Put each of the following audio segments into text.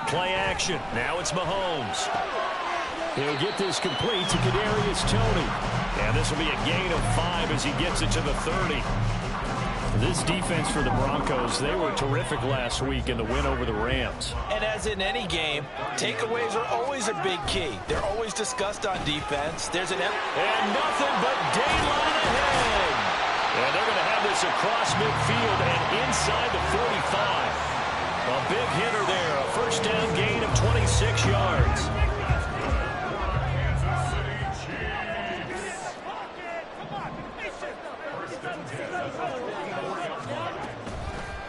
Play action. Now it's Mahomes. He'll get this complete to Kadarius Toney. And this will be a gain of 5 as he gets it to the 30. This defense for the Broncos, they were terrific last week in the win over the Rams. And as in any game, takeaways are always a big key. They're always discussed on defense. There's an... And nothing but daylight ahead. And they're going to have this across midfield and inside the 45. A big hitter there, a first down gain of 26 yards.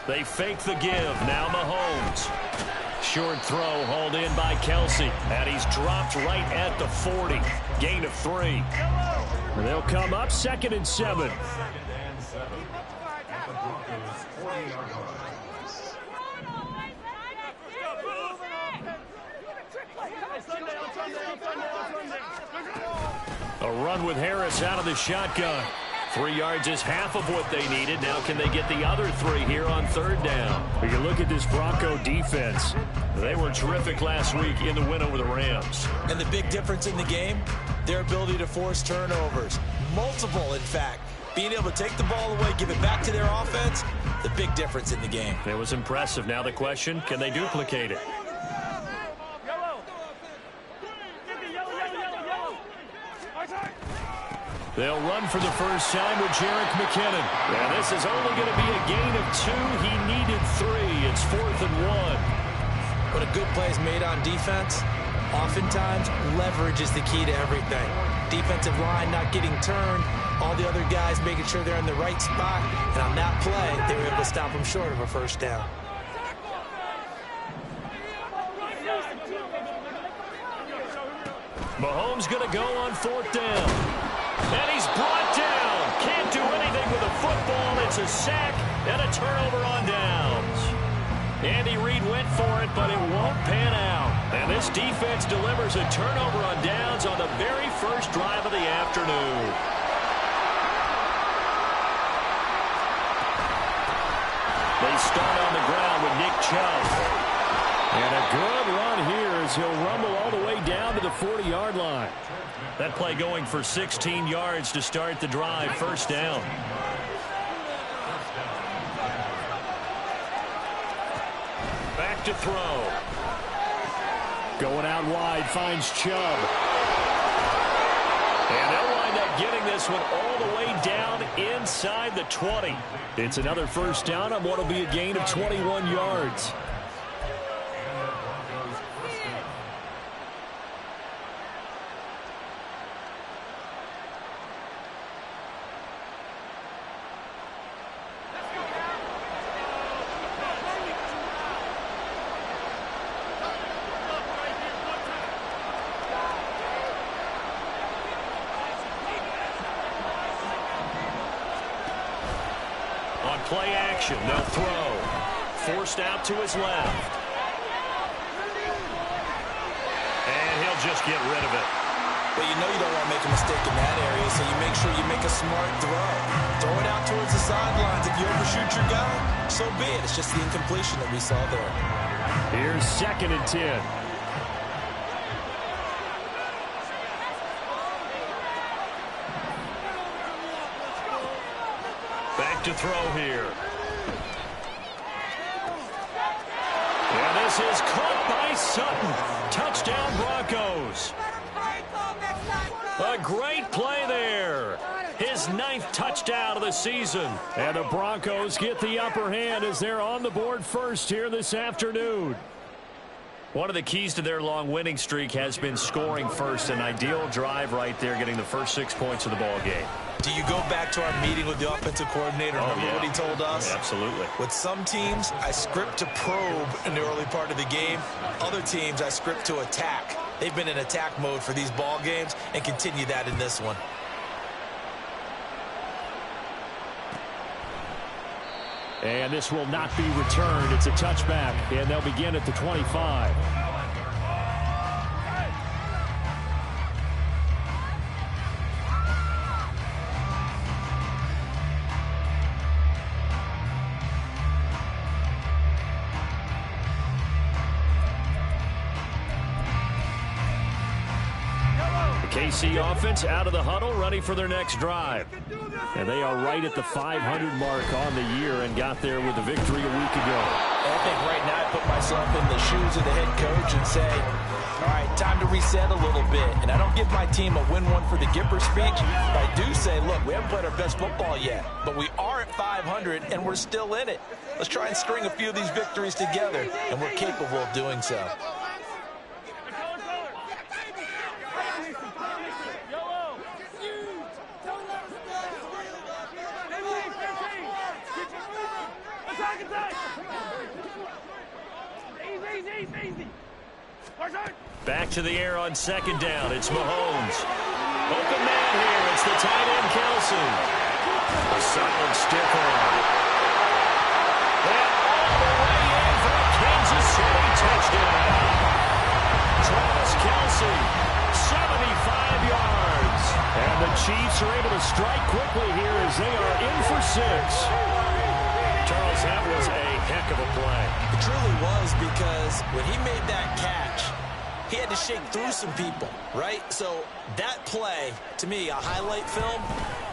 They fake the give. Now Mahomes. Short throw hauled in by Kelsey. And he's dropped right at the 40. Gain of 3. They'll come up 2nd and 7. A run with Harris out of the shotgun. 3 yards is half of what they needed. Now can they get the other 3 here on 3rd down? When you look at this Bronco defense, they were terrific last week in the win over the Rams. And the big difference in the game, their ability to force turnovers. Multiple, in fact. Being able to take the ball away, give it back to their offense, the big difference in the game. It was impressive. Now the question, can they duplicate it? They'll run for the first time with Jerick McKinnon. And this is only going to be a gain of 2. He needed 3. It's 4th and 1. But a good play is made on defense. Oftentimes, leverage is the key to everything. Defensive line not getting turned. All the other guys making sure they're in the right spot. And on that play, they were able to stop them short of a first down. Mahomes going to go on 4th down. And he's brought down. Can't do anything with a football. It's a sack and a turnover on downs. Andy Reid went for it, but it won't pan out. And this defense delivers a turnover on downs on the very first drive of the afternoon. They start on the ground with Nick Chubb. And a good run here as he'll rumble all the way down to the 40-yard line. That play going for 16 yards to start the drive. First down. Back to throw. Going out wide, finds Chubb. And they'll wind up getting this one all the way down inside the 20. It's another first down on what will be a gain of 21 yards. Play action. They'll throw. Forced out to his left. And he'll just get rid of it. But you know you don't want to make a mistake in that area, so you make sure you make a smart throw. Throw it out towards the sidelines. If you overshoot your guy, so be it. It's just the incompletion that we saw there. Here's 2nd and 10. To throw here. And this is caught by Sutton. Touchdown Broncos. A great play there. His 9th touchdown of the season. And the Broncos get the upper hand as they're on the board first here this afternoon. One of the keys to their long winning streak has been scoring first. An ideal drive right there, getting the first 6 points of the ball game. Do you go back to our meeting with the offensive coordinator? Remember what he told us? Absolutely. With some teams, I script to probe in the early part of the game. Other teams, I script to attack. They've been in attack mode for these ball games and continue that in this one. And this will not be returned. It's a touchback, and they'll begin at the 25. KC offense out of the huddle, ready for their next drive. And they are right at the 500 mark on the year and got there with the victory a week ago. I think right now I put myself in the shoes of the head coach and say, all right, time to reset a little bit. And I don't give my team a win one for the Gipper speech. But I do say, look, we haven't played our best football yet, but we are at 500 and we're still in it. Let's try and string a few of these victories together, and we're capable of doing so. Back to the air on second down. It's Mahomes. Open man here. It's the tight end, Kelce. A solid stiff arm. And all the way in for a Kansas City touchdown. Travis Kelce, 75 yards. And the Chiefs are able to strike quickly here as they are in for 6. Charles, that was a heck of a play. It truly was, because when he made that catch, he had to shake through some people, right? So that play, to me, a highlight film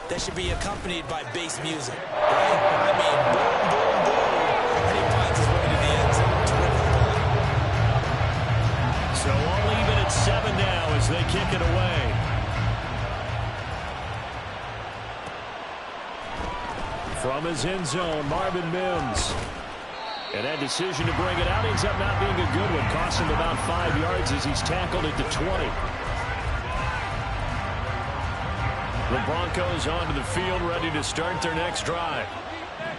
that should be accompanied by bass music, right? I mean, boom, boom, boom, and he finds his way to the end zone. Terrific play. So all even at 7 now as they kick it away. From his end zone, Marvin Mims. And that decision to bring it out ends up not being a good one. Cost him about 5 yards as he's tackled at the 20. The Broncos onto the field, ready to start their next drive.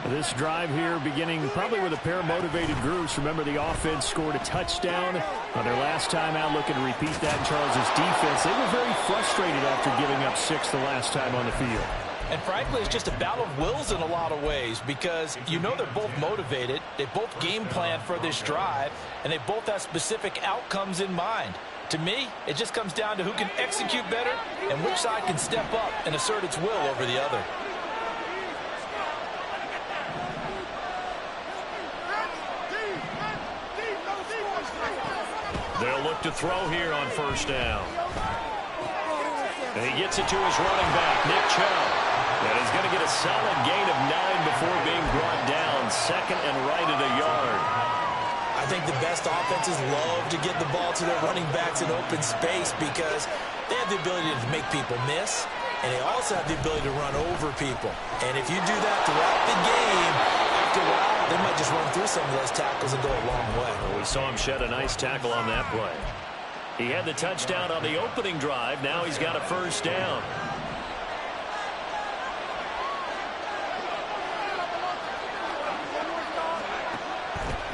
This drive here beginning probably with a pair of motivated groups. Remember, the offense scored a touchdown on their last time out, looking to repeat that in Charles's defense. They were very frustrated after giving up 6 the last time on the field. And frankly, it's just a battle of wills in a lot of ways, because you know they're both motivated, they both game plan for this drive, and they both have specific outcomes in mind. To me, it just comes down to who can execute better and which side can step up and assert its will over the other. They'll look to throw here on first down. And he gets it to his running back, Nick Chubb. And he's going to get a solid gain of 9 before being brought down. Second and right at a yard. I think the best offenses love to get the ball to their running backs in open space, because they have the ability to make people miss, and they also have the ability to run over people. And if you do that throughout the game, after a while, they might just run through some of those tackles and go a long way. Well, we saw him shed a nice tackle on that play. He had the touchdown on the opening drive. Now he's got a first down.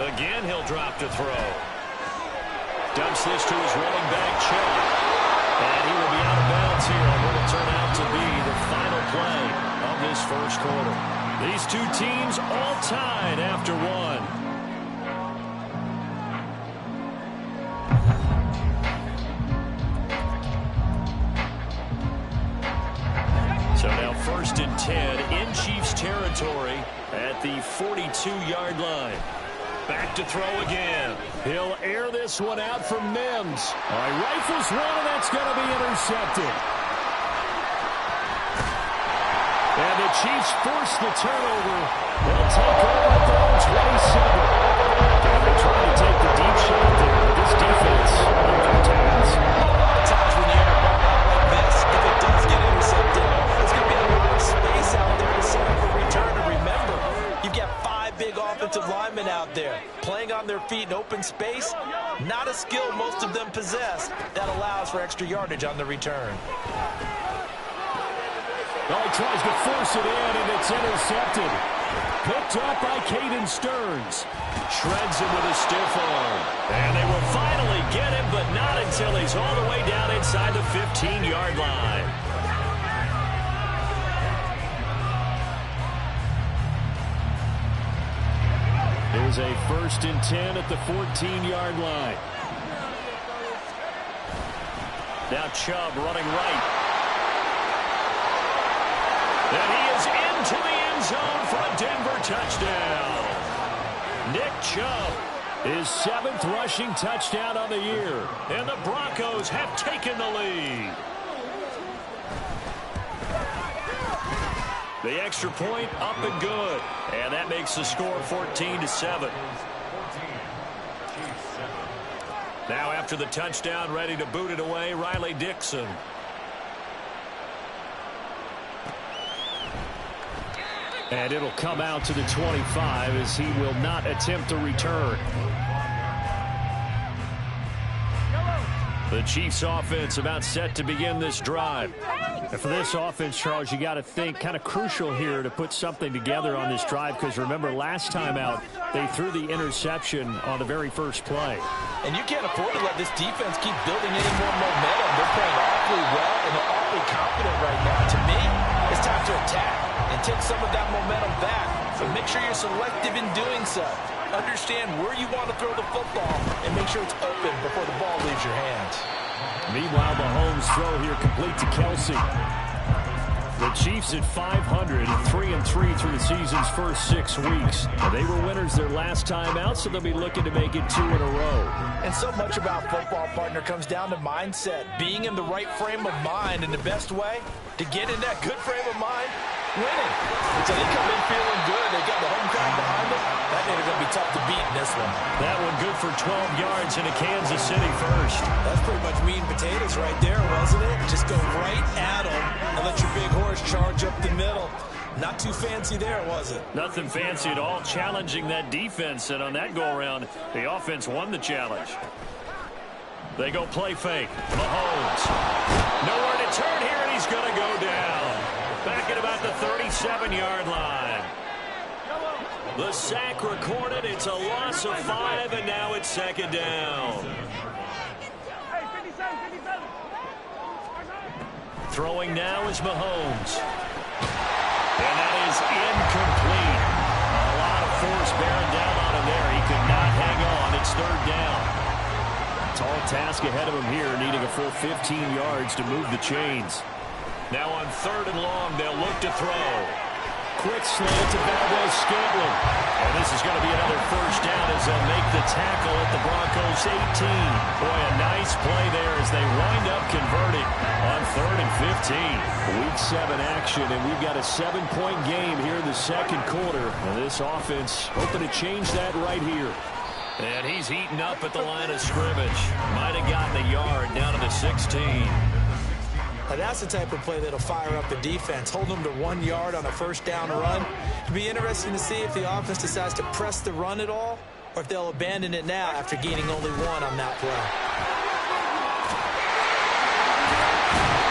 Again, he'll drop to throw. Dumps this to his running back, Chubb. And he will be out of bounds here on what will turn out to be the final play of this first quarter. These two teams all tied after 1. So now 1st and 10 in Chiefs territory at the 42-yard line. Back to throw again. He'll air this one out for Mims. All right, rifles one, and that's going to be intercepted. And the Chiefs force the turnover. They'll take over at their own 27. And they try to take the deep shot there, but this defense up for the task. Times when you have a ball like this, if it does get intercepted, there's going to be a lot of space out there to set up a return. And remember, you've got 5 big offensive linemen out there playing on their feet in open space. Not a skill most of them possess that allows for extra yardage on the return. Oh, he tries to force it in, and it's intercepted. Picked up by Caden Stearns. Shreds him with a stiff arm. And they will finally get him, but not until he's all the way down inside the 15-yard line. Here's a 1st and 10 at the 14-yard line. Now Chubb running right. And he is into the end zone for a Denver touchdown. Nick Chubb, his 7th rushing touchdown on the year. And the Broncos have taken the lead. The extra point up and good. And that makes the score 14-7. Now after the touchdown, ready to boot it away, Riley Dixon. And it'll come out to the 25 as he will not attempt a return. The Chiefs offense about set to begin this drive. And for this offense, Charles, you got to think kind of crucial here to put something together on this drive, because remember last time out they threw the interception on the very first play. And you can't afford to let this defense keep building any more momentum. They're playing awfully well and they're awfully confident right now. To me, it's time to attack and take some of that momentum back. But make sure you're selective in doing so. Understand where you want to throw the football and make sure it's open before the ball leaves your hands. Meanwhile, Mahomes' throw here complete to Kelsey. The Chiefs at 500 and 3-3 through the season's first 6 weeks. They were winners their last time out, so they'll be looking to make it 2 in a row. And so much about football, partner, comes down to mindset. Being in the right frame of mind, and the best way to get in that good frame of mind, winning. And so they come in feeling good. They got the home crowd behind them. That ain't going to be tough to beat in this one. That one good for 12 yards into Kansas City first. That's pretty much meat and potatoes right there, wasn't it? Just go right at them and let your big horse charge up the middle. Not too fancy there, was it? Nothing fancy at all, challenging that defense, and on that go-around, the offense won the challenge. They go play fake. Mahomes. Nowhere to turn here, and he's going to go down. Back at about the 37-yard line. The sack recorded. It's a loss of 5, and now it's second down. Throwing now is Mahomes. And that is incomplete. A lot of force bearing down on him there. He could not hang on. It's third down. Tall task ahead of him here, needing a full 15 yards to move the chains. Now on third and long, they'll look to throw. Quick slant to Valdes-Scantling. And this is going to be another first down as they'll make the tackle at the Broncos 18. Boy, a nice play there as they wind up converting on third and 15. Week 7 action, and we've got a 7-point game here in the second quarter. And this offense hoping to change that right here. And he's heating up at the line of scrimmage. Might have gotten a yard down to the 16. Now that's the type of play that'll fire up the defense, hold them to 1 yard on a first down run. It'll be interesting to see if the offense decides to press the run at all, or if they'll abandon it now after gaining only 1 on that play.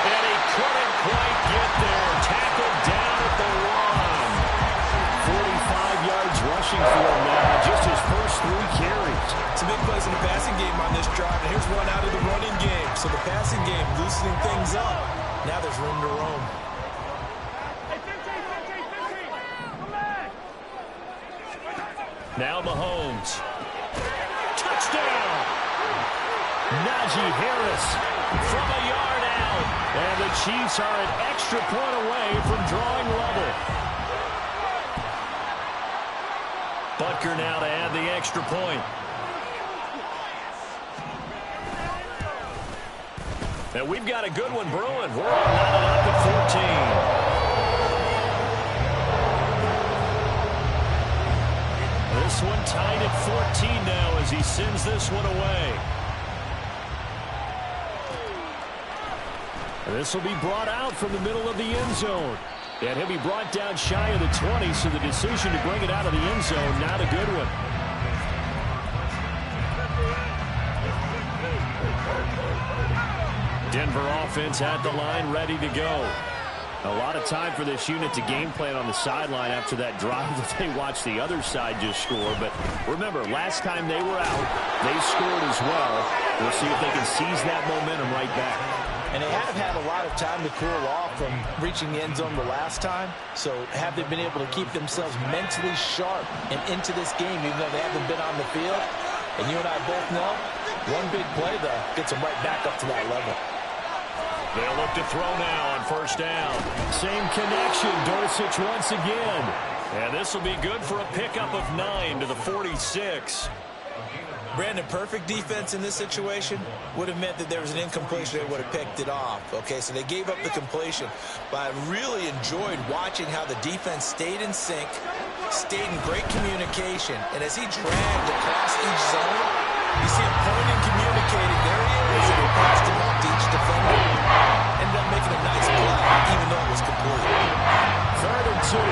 And he couldn't quite get there. Tackled down at the 1. 45 yards rushing for him now, just his first 3 carries. Some big plays in the passing game on this drive, and here's one out of the running game. So the passing game loosening things up. Now there's room to roam. Now Mahomes. Touchdown! Najee Harris From a yard out. and the Chiefs are an extra point away from drawing level. Butker now to add the extra point. And we've got a good one brewing. We're all knotted up at 14. This one tied at 14 now as he sends this one away. And this will be brought out from the middle of the end zone. And he'll be brought down shy of the 20, so the decision to bring it out of the end zone, not a good one. Denver offense at the line, ready to go. A lot of time for this unit to game plan on the sideline after that drive that they watched the other side just score. But remember, last time they were out, they scored as well. We'll see if they can seize that momentum right back. And they have had a lot of time to cool off from reaching the end zone the last time. So have they been able to keep themselves mentally sharp and into this game, even though they haven't been on the field? And you and I both know, one big play, though, gets them right back up to that level. They'll look to throw now on first down. Same connection, Dulcich once again. And this will be good for a pickup of 9 to the 46. Brandon, perfect defense in this situation would have meant that there was an incompletion. They would have picked it off. Okay, so they gave up the completion. But I really enjoyed watching how the defense stayed in sync, stayed in great communication. And as he dragged across each zone, you see him pointing, communicating. There he is. And he passed him up to each defender. Ended up making a nice play, even though it was complete. 3rd and 2.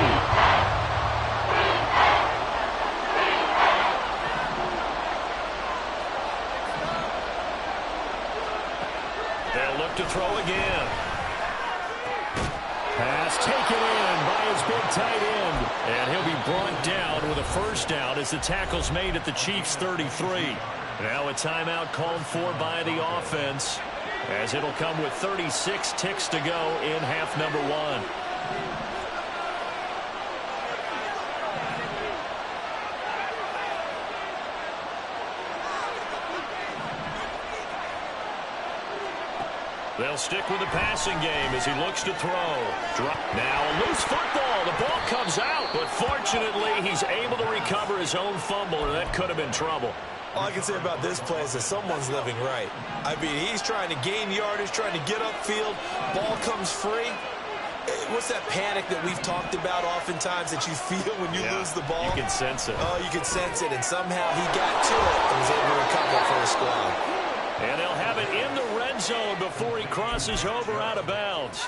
To throw again. Pass taken in by his big tight end. And he'll be brought down with a first down as the tackle's made at the Chiefs' 33. Now a timeout called for by the offense, as it'll come with 36 ticks to go in half number 1. They'll stick with the passing game as he looks to throw. Now a loose football. The ball comes out, but fortunately he's able to recover his own fumble, or that could have been trouble. All I can say about this play is that someone's living right. I mean, he's trying to gain yardage, trying to get upfield. Ball comes free. What's that panic that we've talked about oftentimes that you feel when you lose the ball? You can sense it. Oh, you can sense it, and somehow he got to it and was able to recover for his squad. And they'll have it in the red zone before he crosses over out of bounds.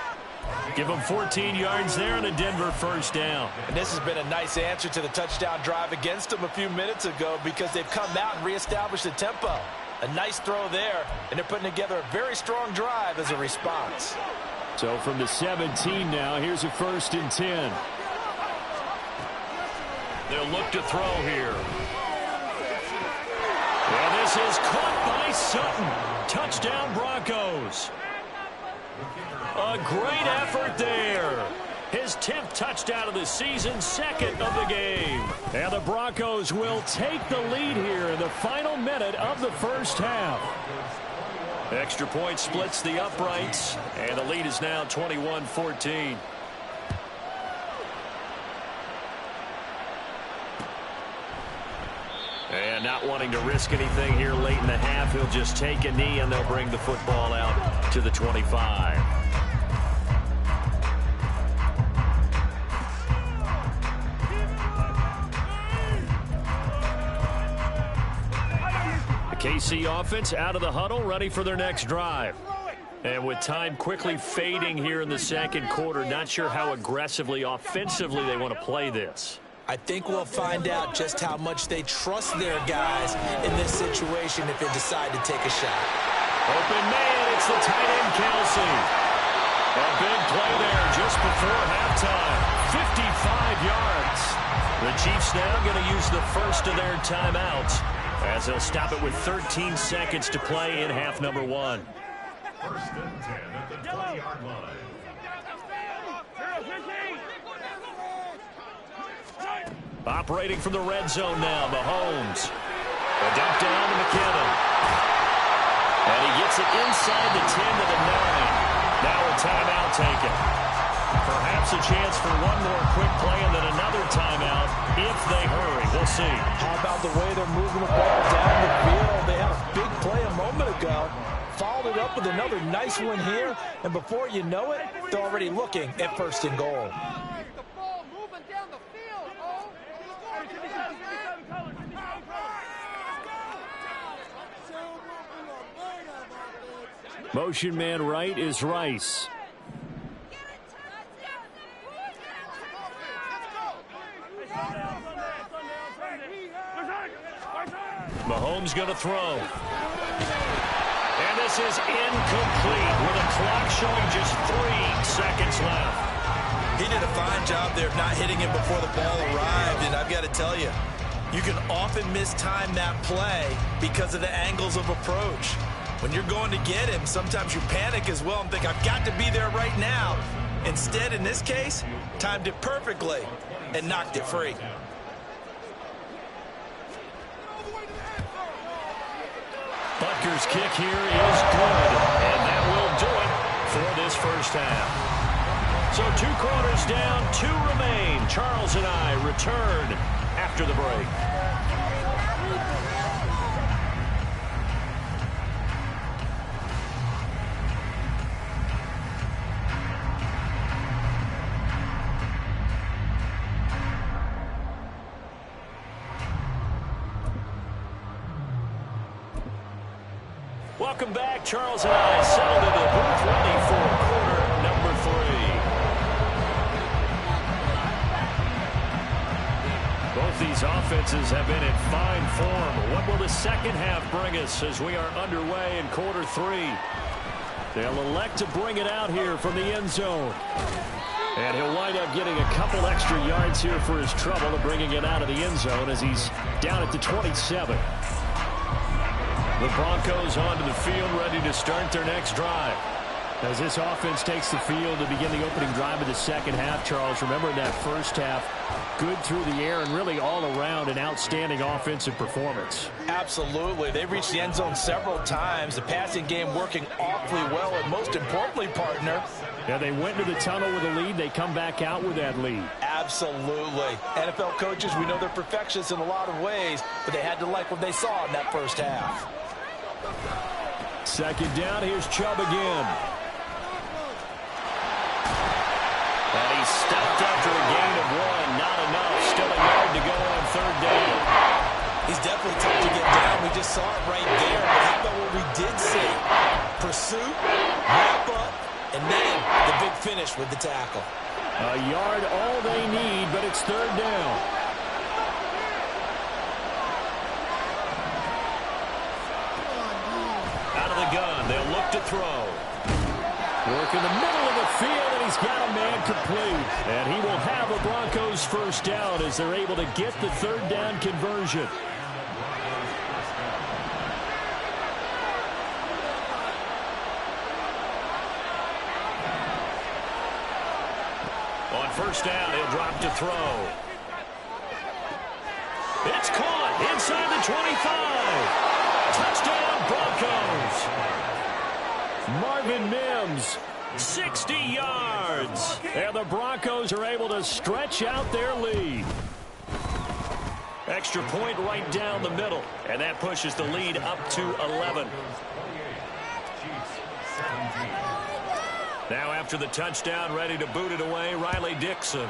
Give him 14 yards there and a Denver first down. And this has been a nice answer to the touchdown drive against them a few minutes ago, because they've come out and reestablished the tempo. A nice throw there, and they're putting together a very strong drive as a response. So from the 17 now, here's a 1st and 10. They'll look to throw here. And this is caught by Sutton. Touchdown Broncos. A great effort there. His 10th touchdown of the season, 2nd of the game. And the Broncos will take the lead here in the final minute of the first half. Extra point splits the uprights, and the lead is now 21-14. And not wanting to risk anything here late in the half, he'll just take a knee, and they'll bring the football out to the 25. The KC offense out of the huddle, ready for their next drive. And with time quickly fading here in the second quarter, not sure how aggressively, offensively they want to play this. I think we'll find out just how much they trust their guys in this situation if they decide to take a shot. Open man, it's the tight end Kelsey. A big play there just before halftime. 55 yards. The Chiefs now going to use the first of their timeouts, as they'll stop it with 13 seconds to play in half number 1. 1st and 10 at the 20-yard line. Operating from the red zone now, Mahomes. A dump down to McKinnon. And he gets it inside the 10 to the 9. Now a timeout taken. Perhaps a chance for one more quick play and then another timeout if they hurry. We'll see. How about the way they're moving the ball down the field? They had a big play a moment ago. Followed it up with another nice one here. And before you know it, they're already looking at 1st and goal. Motion man right is Rice. Mahomes going to throw. And this is incomplete with a clock showing just 3 seconds left. He did a fine job there of not hitting him before the ball arrived, and I've got to tell you, you can often mistime that play because of the angles of approach. When you're going to get him, sometimes you panic as well and think, I've got to be there right now. Instead, in this case, timed it perfectly and knocked it free. Butker's kick here is good, and that will do it for this first half. So 2 quarters down, 2 remain. Charles and I return after the break. Welcome back. Charles and I settled into the booth ready for quarter number 3. Both these offenses have been in fine form. What will the second half bring us as we are underway in quarter 3? They'll elect to bring it out here from the end zone. And he'll wind up getting a couple extra yards here for his trouble of bringing it out of the end zone as he's down at the 27. The Broncos onto the field, ready to start their next drive. As this offense takes the field to begin the opening drive of the second half, Charles, remember in that first half, good through the air and really all around an outstanding offensive performance. Absolutely. They reached the end zone several times. The passing game working awfully well, and most importantly, partner. Yeah, they went into the tunnel with a lead. They come back out with that lead. Absolutely. NFL coaches, we know they're perfectionists in a lot of ways, but they had to like what they saw in that first half. Second down, here's Chubb again. And he stepped after a gain of 1. Not enough. Still a yard to go on third down. He's definitely tough to get down. We just saw it right there. But how about what we did see? Pursuit, wrap up, and then the big finish with the tackle. A yard all they need, but it's third down. Out of the gun. They'll look to throw. Work in the middle of the field, and he's got a man complete. And he will have a Broncos first down as they're able to get the third down conversion. On first down, he'll drop to throw. It's caught inside the 25. Touchdown, Broncos. Marvin Mims, 60 yards. And the Broncos are able to stretch out their lead. Extra point right down the middle. And that pushes the lead up to 11. Now after the touchdown, ready to boot it away, Riley Dixon.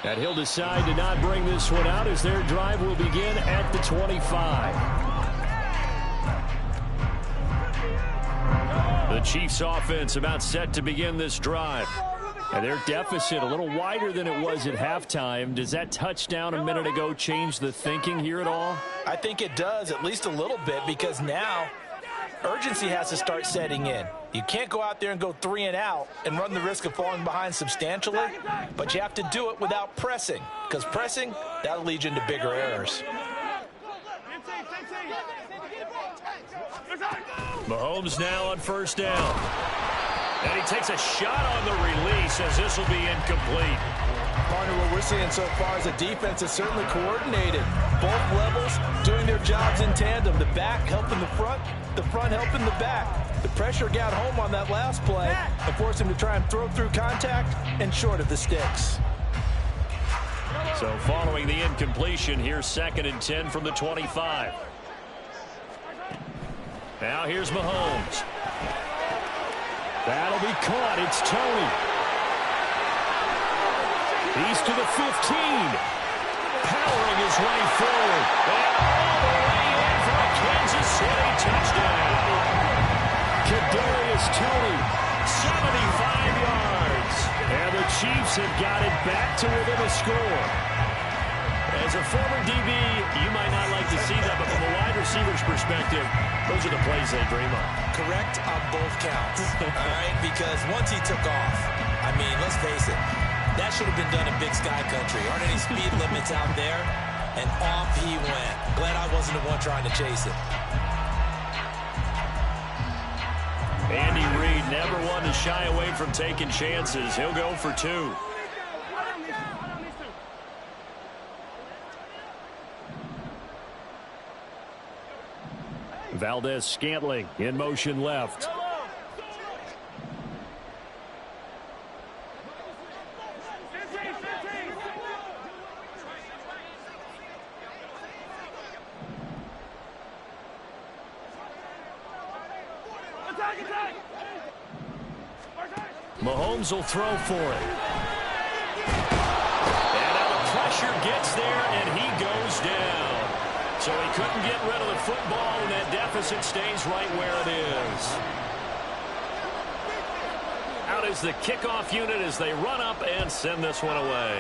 And he'll decide to not bring this one out as their drive will begin at the 25. The Chiefs offense about set to begin this drive. And their deficit a little wider than it was at halftime. Does that touchdown a minute ago change the thinking here at all? I think it does, at least a little bit, because now urgency has to start setting in. You can't go out there and go 3 and out and run the risk of falling behind substantially, but you have to do it without pressing, because pressing, that'll lead you into bigger errors. Mahomes now on first down. And he takes a shot on the release as this will be incomplete. Partner, what we're seeing so far is a defense is certainly coordinated. Both levels doing their jobs in tandem. The back helping the front helping the back. The pressure got home on that last play and forced him to try and throw through contact and short of the sticks. So following the incompletion, here's 2nd and 10 from the 25. Now here's Mahomes. That'll be caught. It's Tony. He's to the 15. Powering his way forward. And all the way in for a Kansas City touchdown. Kadarius Toney. 75 yards. And the Chiefs have got it back to within a score. As a former DB, you might not like to see that, but from a wide receiver's perspective, those are the plays they dream of. Correct on both counts, all right? Because once he took off, I mean, let's face it, that should have been done in Big Sky Country. Aren't any speed limits out there? And off he went. Glad I wasn't the one trying to chase it. Andy Reid never one to shy away from taking chances. He'll go for 2. Valdez-Scantling in motion left. Mahomes will throw for it. And now the pressure gets there, and he goes down. So he couldn't get rid of the football, and that deficit stays right where it is. Out is the kickoff unit as they run up and send this one away.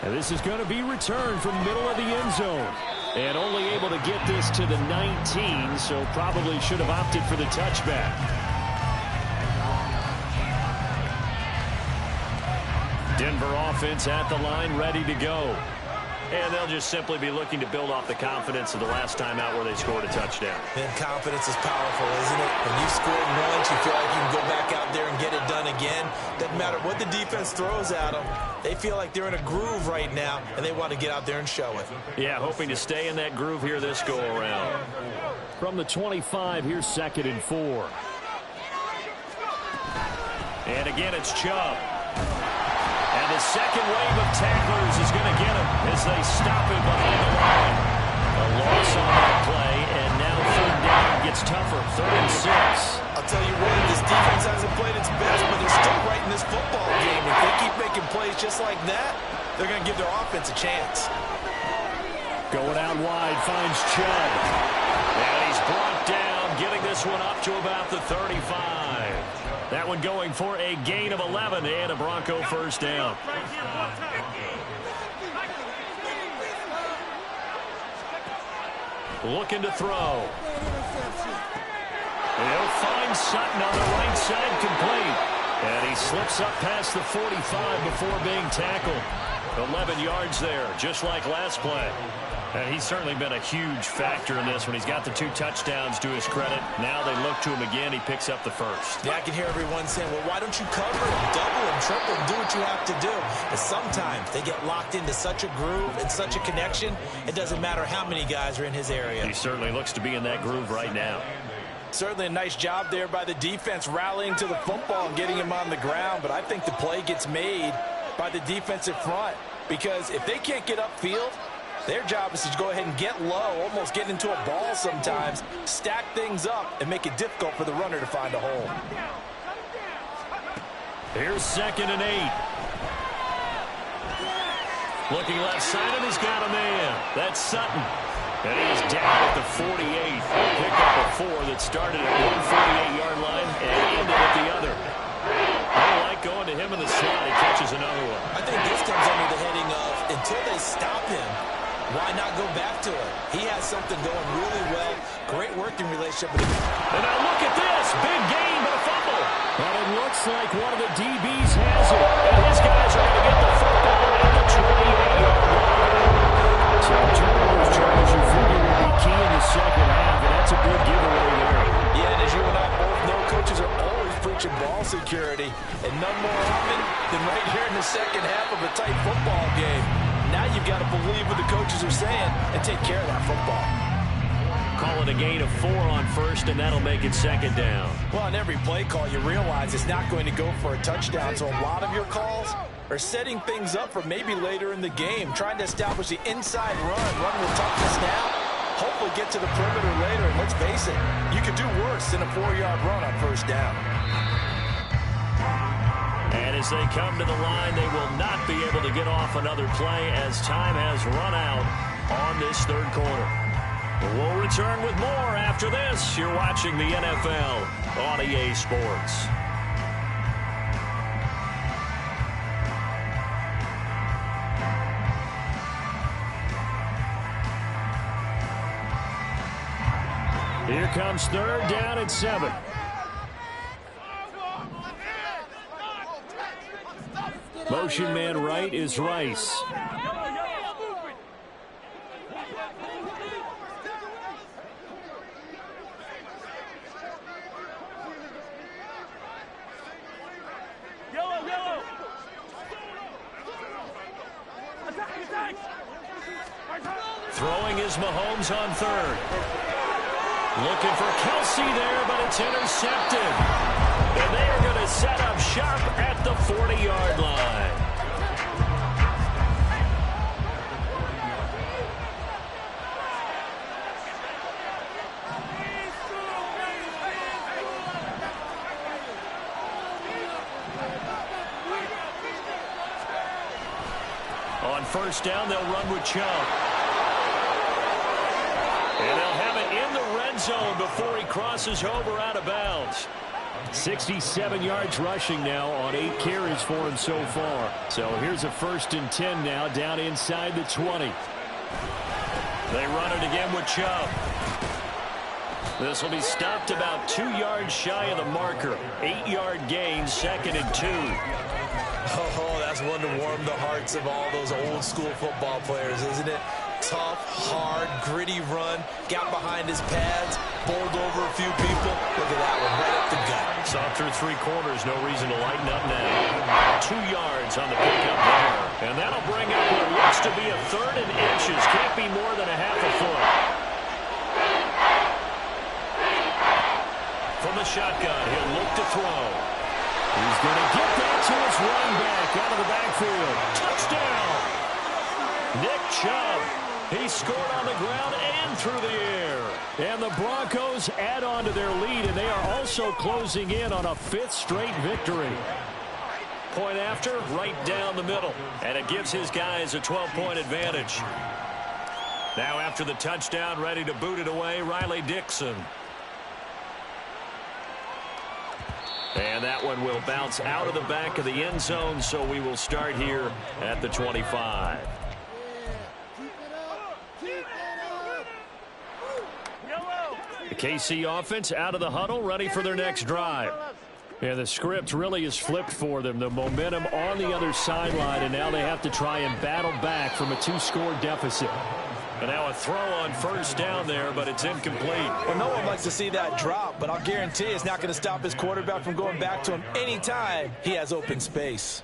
And this is going to be returned from the middle of the end zone. And only able to get this to the 19, so probably should have opted for the touchback. Denver offense at the line, ready to go. And they'll just simply be looking to build off the confidence of the last time out where they scored a touchdown. And confidence is powerful, isn't it? When you've scored once, you feel like you can go back out there and get it done again. Doesn't matter what the defense throws at them. They feel like they're in a groove right now, and they want to get out there and show it. Yeah, hoping to stay in that groove here this go-around. From the 25, here's 2nd and 4. And again, it's Chubb. And the second wave of tacklers is going to get him as they stop him behind the line. A loss on that play, and now 3rd down gets tougher. 3rd and 6. I'll tell you what, this defense hasn't played its best, but they're still right in this football game. If they keep making plays just like that, they're going to give their offense a chance. Going out wide, finds Chubb. And he's brought down, getting this one up to about the 35. That one going for a gain of 11 and a Bronco 1st down. Looking to throw. And he'll find Sutton on the right side, complete. And he slips up past the 45 before being tackled. 11 yards there, just like last play. And he's certainly been a huge factor in this when he's got the 2 touchdowns to his credit. Now they look to him again. He picks up the 1st. Yeah, I can hear everyone saying, well, why don't you cover him, double him, triple him, do what you have to do. But sometimes they get locked into such a groove and such a connection, it doesn't matter how many guys are in his area. He certainly looks to be in that groove right now. Certainly a nice job there by the defense rallying to the football and getting him on the ground. But I think the play gets made by the defensive front, because if they can't get upfield, their job is to go ahead and get low, almost get into a ball sometimes, stack things up, and make it difficult for the runner to find a hole. Here's 2nd and 8. Looking left side, and he's got a man. That's Sutton. And he's down at the 48. Pick up a 4 that started at one 48-yard line and ended at the other. I like going to him in the slot. He catches another one. I think this comes under the heading of, until they stop him, why not go back to it? He has something going really well. Great working relationship with him. And now look at this. Big gain, but a fumble. But it looks like one of the DBs has it. And his guys are going to get the football at the 28-yard line. So turnovers, Charles, you figure would be key in the second half, and that's a big giveaway there. Yeah, and as you and I both know, coaches are always preaching ball security, and none more often than right here in the second half of a tight football game. Now you've got to believe what the coaches are saying and take care of that football. Call it a gain of 4 on 1st, and that'll make it 2nd down. Well, on every play call, you realize it's not going to go for a touchdown, so a lot of your calls are setting things up for maybe later in the game, trying to establish the inside run with toughness now, hopefully get to the perimeter later, and let's face it, you could do worse than a 4-yard run on 1st down. And as they come to the line, they will not be able to get off another play as time has run out on this 3rd quarter. We'll return with more after this. You're watching the NFL on EA Sports. Here comes 3rd down and 7. Motion man right is Rice. Throwing is Mahomes on 3rd. Looking for Kelsey there, but it's intercepted. And they are going to set up shop at the 40-yard line. On first down, they'll run with Chubb. And they'll have it in the red zone before he crosses over out of bounds. 67 yards rushing now on 8 carries for him so far. So here's a 1st and 10 now down inside the 20. They run it again with Chubb. This will be stopped about 2 yards shy of the marker. 8-yard gain, 2nd and 2. Oh, that's one to warm the hearts of all those old school football players, isn't it? Tough, hard, gritty run. Got behind his pads, bowled over a few people. Look at that one, right up the gut. Saw through 3 quarters, no reason to lighten up now. 2 yards on the pickup there. And that'll bring up what looks to be a 3rd and inches. Can't be more than a half a foot. From the shotgun, he'll look to throw. He's going to get that to his running back out of the backfield. Touchdown! Nick Chubb. He scored on the ground and through the air. And the Broncos add on to their lead, and they are also closing in on a 5th straight victory. Point after, right down the middle. And it gives his guys a 12-point advantage. Now after the touchdown, ready to boot it away, Riley Dixon. And that one will bounce out of the back of the end zone, so we will start here at the 25. The KC offense out of the huddle, ready for their next drive. Yeah, the script really is flipped for them. The momentum on the other sideline, and now they have to try and battle back from a 2-score deficit. And now a throw on first down there, but it's incomplete. Well, no one likes to see that drop, but I'll guarantee it's not going to stop his quarterback from going back to him anytime he has open space.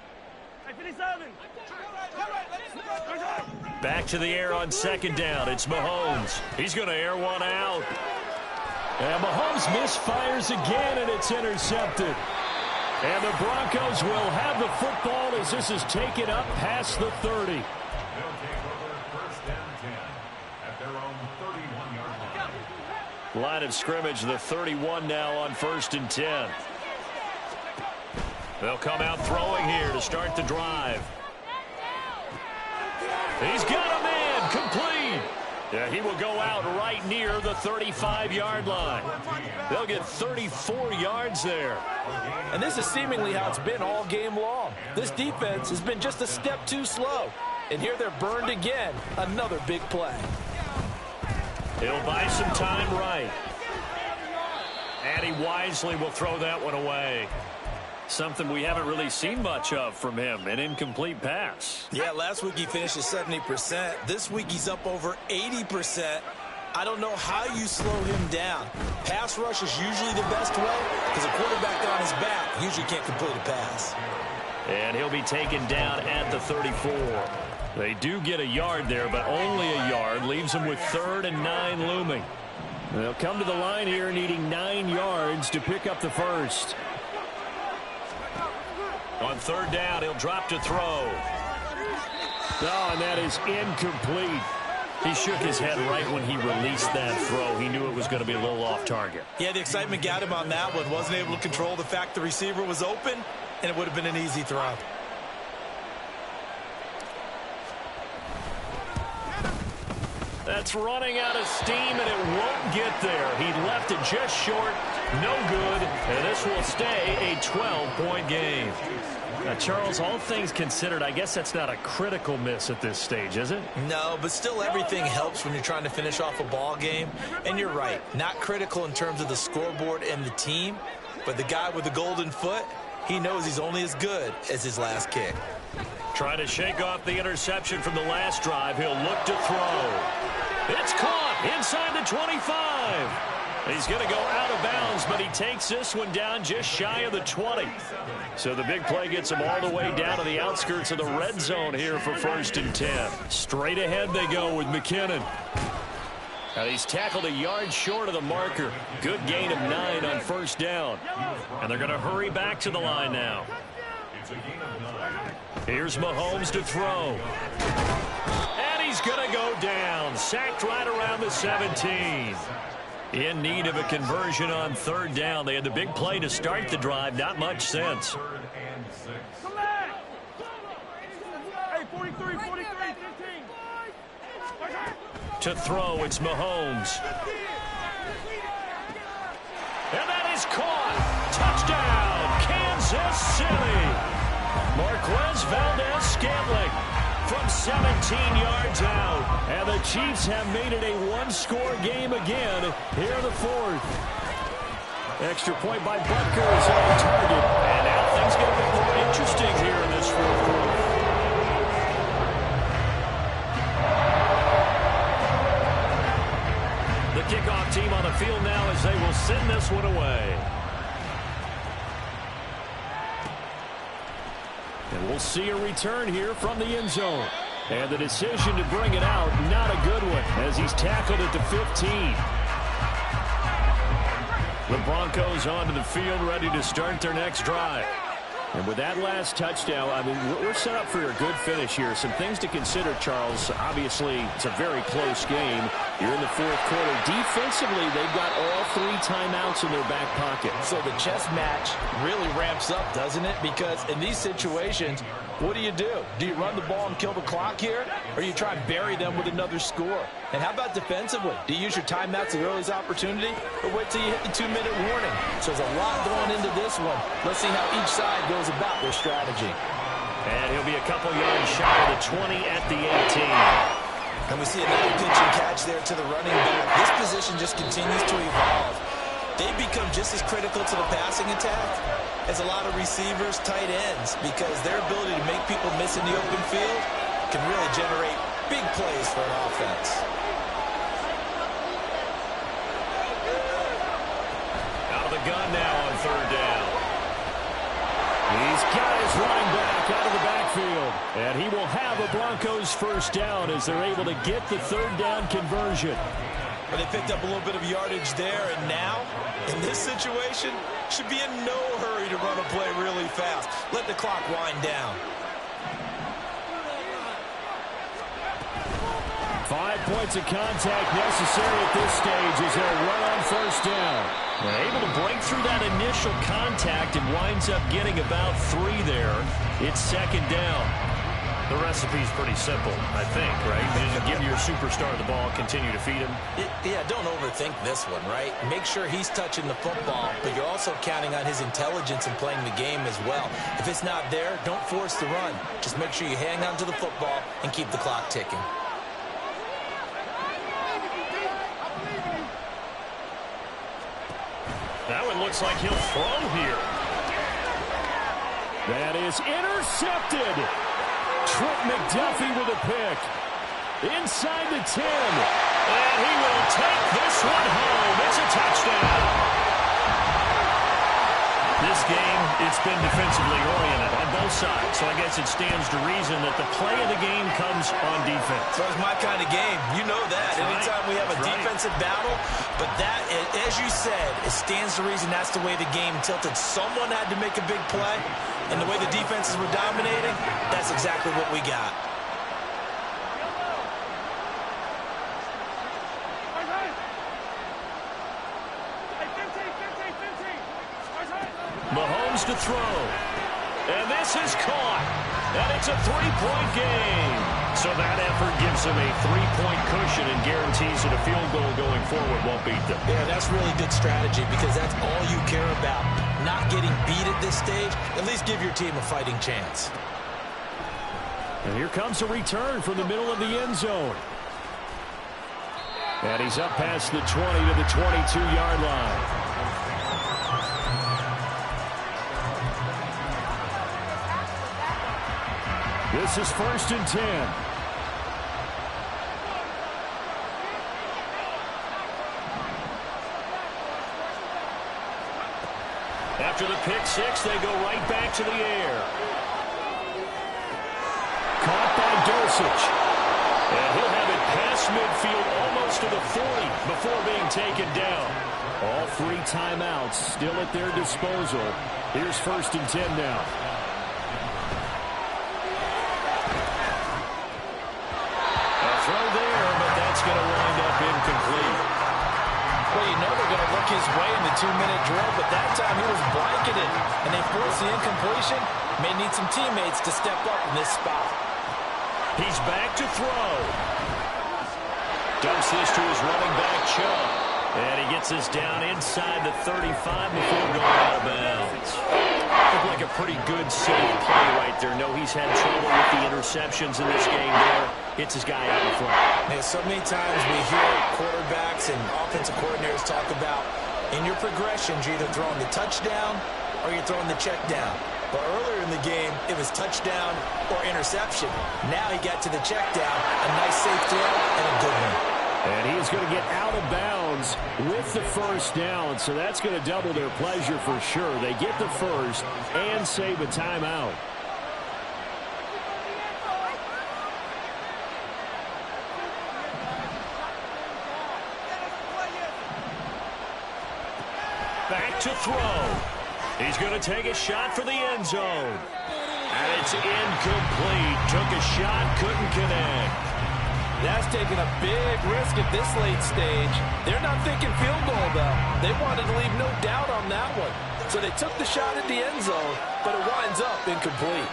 Back to the air on 2nd down. It's Mahomes. He's going to air one out. And Mahomes misfires again, and it's intercepted. And the Broncos will have the football as this is taken up past the 30. Line of scrimmage, the 31 now on 1st and 10. They'll come out throwing here to start the drive. He's got a man, complete. Yeah, he will go out right near the 35-yard line. They'll get 34 yards there. And this is seemingly how it's been all game long. This defense has been just a step too slow. And here they're burned again. Another big play. He'll buy some time right. And he wisely will throw that one away. Something we haven't really seen much of from him, an incomplete pass. Yeah, last week he finished at 70%. This week he's up over 80%. I don't know how you slow him down. Pass rush is usually the best way because a quarterback on his back usually can't complete a pass. And he'll be taken down at the 34. They do get a yard there, but only a yard. Leaves them with 3rd and 9 looming. They'll come to the line here needing 9 yards to pick up the first. On 3rd down, he'll drop to throw. Oh, and that is incomplete. He shook his head right when he released that throw. He knew it was going to be a little off target. Yeah, the excitement got him on that one. Wasn't able to control the fact the receiver was open, and it would have been an easy throw. That's running out of steam, and it won't get there. He left it just short. No good, and this will stay a 12-point game. Now, Charles, all things considered, I guess that's not a critical miss at this stage, is it? No, but still everything helps when you're trying to finish off a ball game. And you're right, not critical in terms of the scoreboard and the team, but the guy with the golden foot, he knows he's only as good as his last kick. Trying to shake off the interception from the last drive. He'll look to throw. It's caught inside the 25. He's going to go out of bounds, but he takes this one down just shy of the 20. So the big play gets him all the way down to the outskirts of the red zone here for 1st and 10. Straight ahead they go with McKinnon. Now he's tackled a yard short of the marker. Good gain of 9 on 1st down. And they're going to hurry back to the line now. Here's Mahomes to throw. And he's going to go down. Sacked right around the 17. In need of a conversion on 3rd down. They had the big play to start the drive. Not much sense. To throw, it's Mahomes. And that is caught. Touchdown, Kansas City. Marquez Valdez-Scantling from 17 yards out. And the Chiefs have made it a one-score game again here in the fourth. Extra point by Butker is on target. And now things get a bit more interesting here in this fourth quarter. The kickoff team on the field now as they will send this one away. And we'll see a return here from the end zone. And the decision to bring it out, not a good one, as he's tackled at the 15. The Broncos onto the field, ready to start their next drive. And with that last touchdown, I mean, we're set up for a good finish here. Some things to consider, Charles. Obviously, it's a very close game. You're in the fourth quarter. Defensively, they've got all 3 timeouts in their back pocket. So the chess match really ramps up, doesn't it? Because in these situations, what do? Do you run the ball and kill the clock here? Or you try and bury them with another score? And how about defensively? Do you use your timeouts at the earliest opportunity? Or wait till you hit the 2-minute warning? So there's a lot going into this one. Let's see how each side goes about their strategy. And he'll be a couple yards shy of the 20 at the 18. And we see another pitch and catch there to the running back. This position just continues to evolve. They become just as critical to the passing attack as a lot of receivers, tight ends, because their ability to make people miss in the open field can really generate big plays for an offense. Out of the gun now on third down. He's got his running back out of the backfield. And he will have a Broncos first down as they're able to get the third down conversion. But they picked up a little bit of yardage there, and now, in this situation, should be in no hurry to run a play really fast. Let the clock wind down. 5 points of contact necessary at this stage as they'll run on first down. They're able to break through that initial contact and winds up getting about 3 there. It's second down. The recipe's pretty simple, I think, right? You just give your superstar the ball, continue to feed him. Yeah, don't overthink this one, right? Make sure he's touching the football, but you're also counting on his intelligence in playing the game as well. If it's not there, don't force the run. Just make sure you hang on to the football and keep the clock ticking. That one looks like he'll throw here. That is intercepted. Trent McDuffie with a pick. Inside the 10. And he will take this one home. It's a touchdown. This game, it's been defensively oriented on both sides. So I guess it stands to reason that the play of the game comes on defense. So it's my kind of game. You know that. That's Anytime we have a right. defensive battle, but that, as you said, it stands to reason that's the way the game tilted. Someone had to make a big play, and the way the defenses were dominating, that's exactly what we got. Mahomes to throw. And this is caught. And it's a 3-point game. So that effort gives him a 3-point cushion and guarantees that a field goal going forward won't beat them. Yeah, that's really good strategy because that's all you care about. Not getting beat at this stage. At least give your team a fighting chance. And here comes a return from the middle of the end zone. And he's up past the 20 to the 22-yard line. This is 1st and 10. After the pick six, they go right back to the air. Caught by Dulcich. And he'll have it past midfield almost to the 40 before being taken down. All 3 timeouts still at their disposal. Here's 1st and 10 now. Throw there, but that's going to wind up incomplete. Well, you know they're going to look his way in the 2-minute drill, but that time he was blanketed, and they forced the incompletion. May need some teammates to step up in this spot. He's back to throw. Dumps this to his running back, Chubb. And he gets this down inside the 35 before going out of bounds. Looked like a pretty good, safe play right there. No, he's had trouble with the interceptions in this game there. Hits his guy out in front. And so many times we hear quarterbacks and offensive coordinators talk about in your progressions, you're either throwing the touchdown or you're throwing the check down. But earlier in the game, it was touchdown or interception. Now he got to the check down, a nice safe throw, and a good one. And he's going to get out of bounds with the first down, so that's going to double their pleasure for sure. They get the first and save a timeout. Back to throw. He's going to take a shot for the end zone. And it's incomplete. Took a shot, couldn't connect. That's taking a big risk at this late stage. They're not thinking field goal, though. They wanted to leave no doubt on that one. So they took the shot at the end zone, but it winds up incomplete.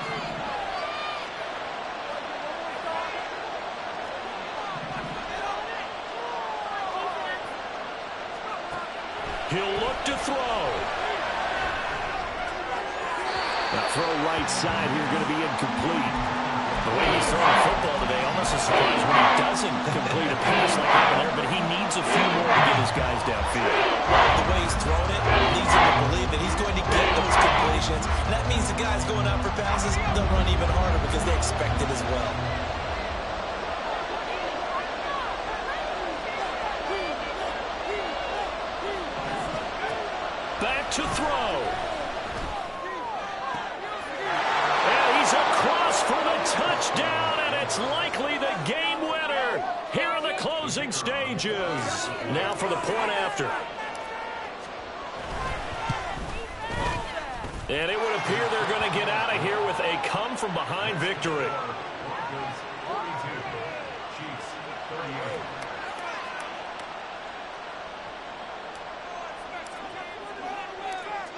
He'll look to throw. The throw right side here going to be incomplete. The way he's throwing the football today, almost a surprise when he doesn't complete a pass like that there, but he needs a few more to get his guys downfield. The way he's throwing it leads him to believe that he's going to get those completions. And that means the guys going out for passes, they'll run even harder because they expect it as well. Back to throw. And he's across for the touchdown, and it's likely the game winner here in the closing stages. Now for the point after. And it would appear they're going to get out of here with a come-from-behind victory.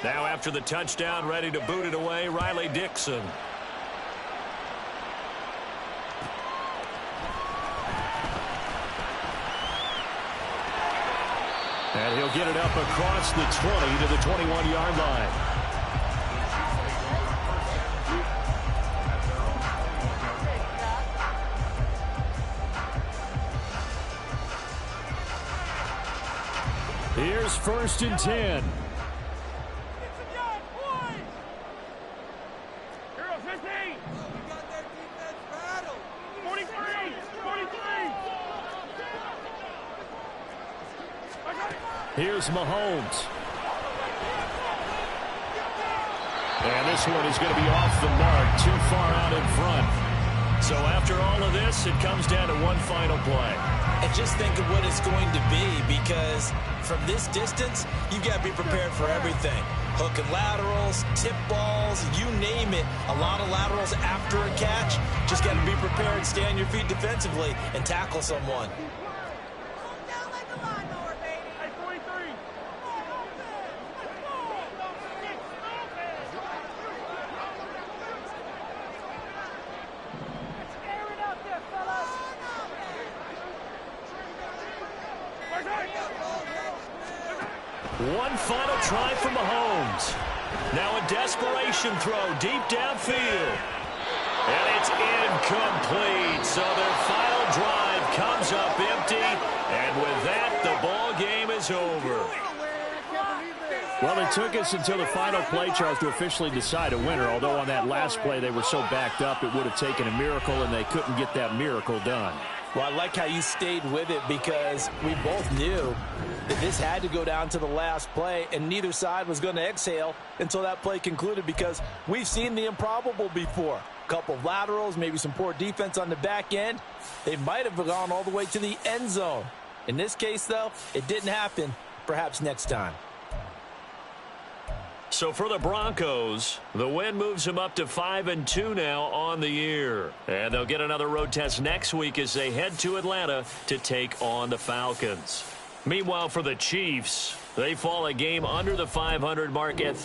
Now after the touchdown, ready to boot it away, Riley Dixon. And he'll get it up across the 20 to the 21-yard line. Here's 1st and 10. Here's Mahomes. And this one is going to be off the mark, too far out in front. So after all of this, it comes down to one final play. And just think of what it's going to be, because from this distance, you've got to be prepared for everything. Hook and laterals, tip balls, you name it. A lot of laterals after a catch. Just got to be prepared, stay on your feet defensively, and tackle someone. One final try from Mahomes. Now a desperation throw deep downfield. And it's incomplete. So their final drive comes up empty. And with that, the ball game is over. Well, it took us until the final play, Charles, to officially decide a winner. Although on that last play they were so backed up, it would have taken a miracle, and they couldn't get that miracle done. Well, I like how you stayed with it, because we both knew that this had to go down to the last play, and neither side was going to exhale until that play concluded, because we've seen the improbable before. A couple of laterals, maybe some poor defense on the back end. They might have gone all the way to the end zone. In this case, though, it didn't happen. Perhaps next time. So for the Broncos, the win moves them up to 5-2 now on the year. And they'll get another road test next week as they head to Atlanta to take on the Falcons. Meanwhile, for the Chiefs, they fall a game under the 500 mark at